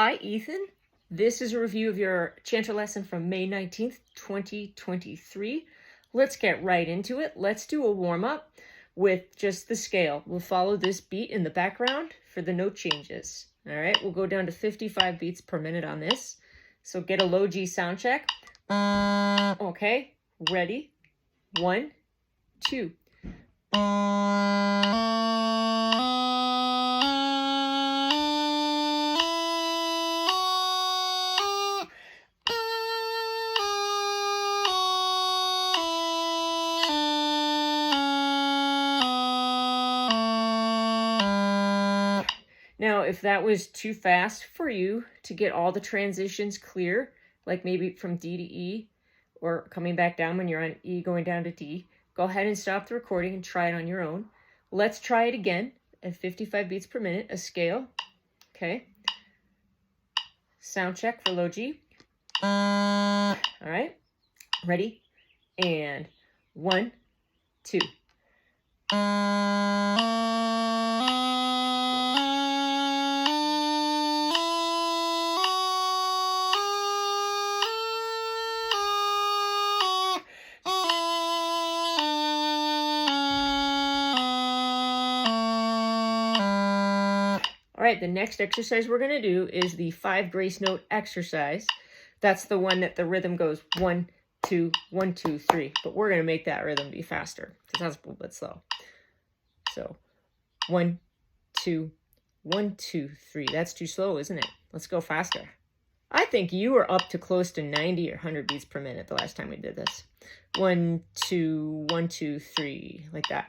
Hi, Ethan. This is a review of your Chanter lesson from May 19th, 2023. Let's get right into it. Let's do a warm-up with just the scale. We'll follow this beat in the background for the note changes. All right, we'll go down to 55 beats per minute on this. So get a low G sound check. Okay, ready? 1, 2. Now, if that was too fast for you to get all the transitions clear, like maybe from D to E, or coming back down when you're on E going down to D, go ahead and stop the recording and try it on your own. Let's try it again at 55 beats per minute, a scale. Okay. Sound check for low G. All right. Ready? And 1, 2. All right, the next exercise we're going to do is the 5 grace note exercise. That's the one that the rhythm goes 1, 2, 1, 2, 3. But we're going to make that rhythm be faster because that's a little bit slow. So 1, 2, 1, 2, 3. That's too slow, isn't it? Let's go faster. I think you were up to close to 90 or 100 beats per minute the last time we did this. 1, 2, 1, 2, 3, like that.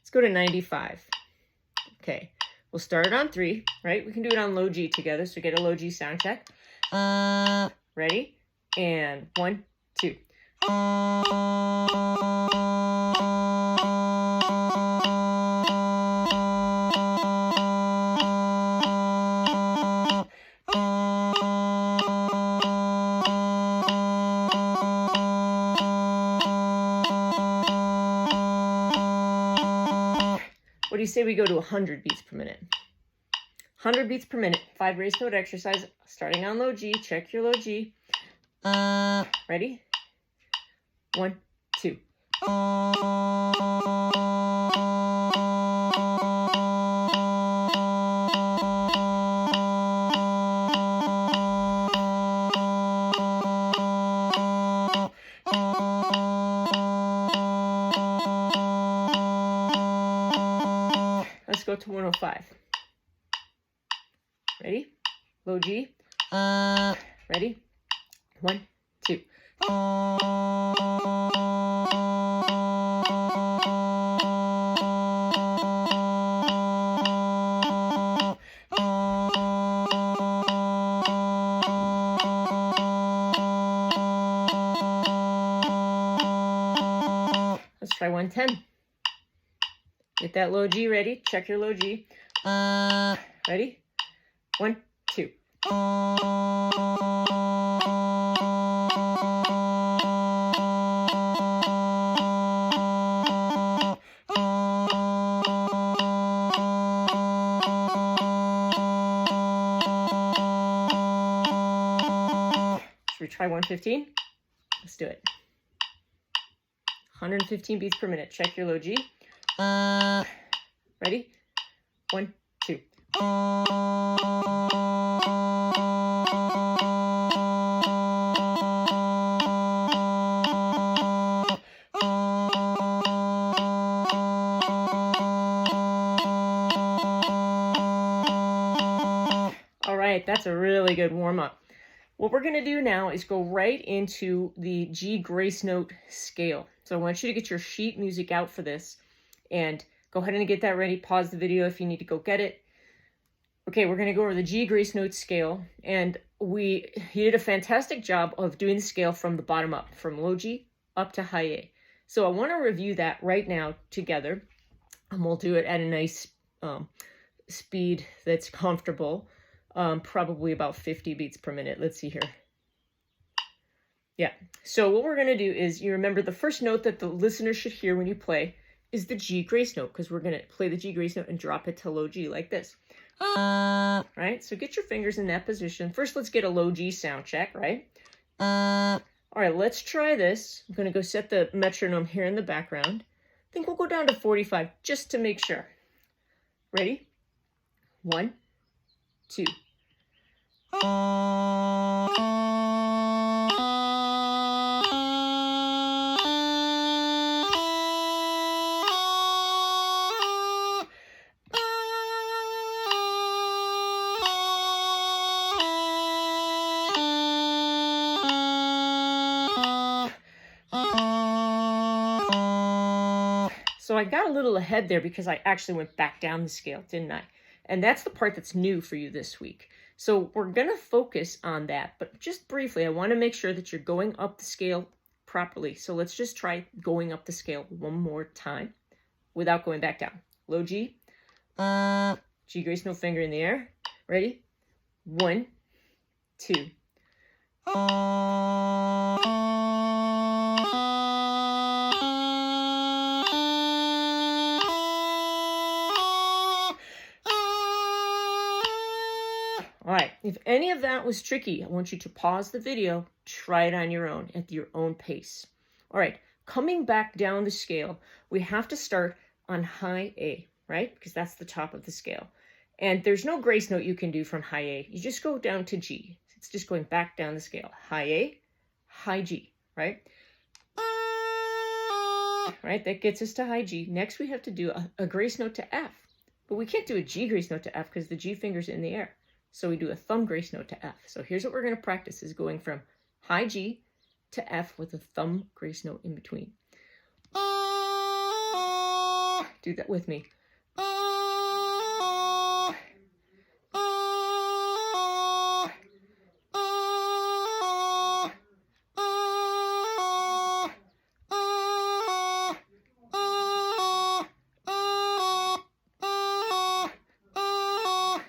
Let's go to 95. Okay. We'll start it on 3, right? We can do it on low G together, so get a low G sound check. Ready? And 1, 2. What do you say we go to 100 beats per minute? 100 beats per minute, 5 grace note exercise, starting on low G. Check your low G. Ready? 1, 2. Let's go to 105. Ready? Low G. Ready? 1, 2. Let's try 110. Get that low G ready. Check your low G. Ready? 1, 2. Should we try 115? Let's do it. 115 beats per minute. Check your low G. Ready? 1, 2. All right, that's a really good warm-up. What we're going to do now is go right into the G grace note scale. So I want you to get your sheet music out for this and go ahead and get that ready. Pause the video if you need to go get it. Okay, we're going to go over the G grace note scale, and he did a fantastic job of doing the scale from the bottom up, from low G up to high A. So I want to review that right now together, and we'll do it at a nice speed that's comfortable, probably about 50 beats per minute. Let's see here. Yeah, so what we're going to do is, you remember the first note that the listener should hear when you play is the G grace note, because we're going to play the G grace note and drop it to low G like this. Right? So get your fingers in that position. First, let's get a low G sound check, right? All right, let's try this. I'm going to go set the metronome here in the background. I think we'll go down to 45 just to make sure. Ready? 1, 2. So I got a little ahead there because I actually went back down the scale, didn't I? And that's the part that's new for you this week. So we're going to focus on that, but just briefly, I want to make sure that you're going up the scale properly. So let's just try going up the scale one more time without going back down. Low G, G grace note finger in the air. Ready? 1, 2. All right, if any of that was tricky, I want you to pause the video, try it on your own at your own pace. All right, coming back down the scale, we have to start on high A, right? Because that's the top of the scale. And there's no grace note you can do from high A. You just go down to G. It's just going back down the scale. High A, high G, right? Right, that gets us to high G. Next, we have to do a grace note to F. But we can't do a G grace note to F because the G finger's in the air. So we do a thumb grace note to F. So here's what we're going to practice is going from high G to F with a thumb grace note in between. Do that with me.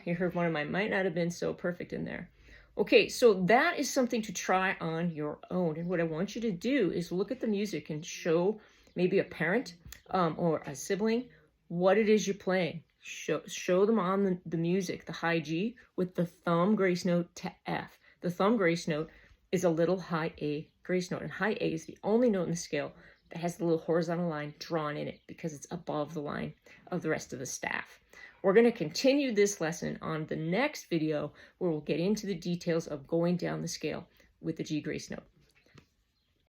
You heard one of mine, might not have been so perfect in there. Okay, so that is something to try on your own. And what I want you to do is look at the music and show maybe a parent or a sibling what it is you're playing. Show them on the music, the high G with the thumb grace note to F. The thumb grace note is a little high A grace note. And high A is the only note in the scale that has the little horizontal line drawn in it because it's above the line of the rest of the staff. We're going to continue this lesson on the next video where we'll get into the details of going down the scale with the G grace note.